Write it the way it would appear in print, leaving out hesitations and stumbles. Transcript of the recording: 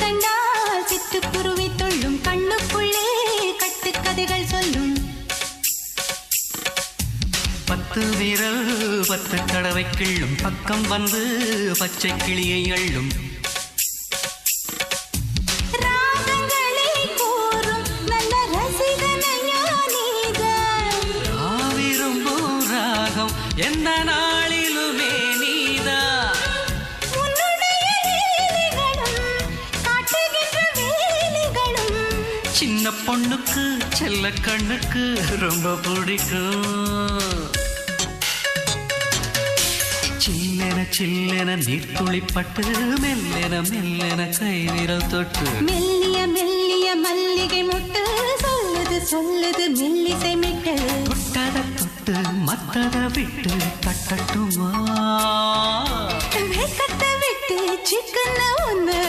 கண்டால் சிட்டுக்குருவி தொள்ளும் கண்ணுக்குள்ளே கட்டுக்கதைகள் சொல்லும் 10 விரல் 10 தடவை கிள்ளும் பக்கம் வந்து பச்சை கிளியை அள்ளும் ராகங்களை கூறும் நல்ல ரசிகனையா நீதான் விரும்பும் ராகம் எந்த நாளிலுமே நீதான் உன்னுடைய லீலைகளும் காட்டுகின்ற வேலைகளும் சின்ன பொண்ணுக்கு செல்ல கண்ணுக்கு ரொம்ப பிடிக்கும் சில்லென சில்லென நீர்த்துளிப்பட்டு மெல்லென மெல்லென கை விரல் தொட்டு மெல்லிய மெல்லிய மல்லிகை முட்டு சொல்லுது சொல்லுது மெல்லிசை மிட்டு தொட்டத தொட்டு மத்தத விட்டு தட்டட்டுமா வெக்கத்தை விட்டு சிக்கன ஒன்று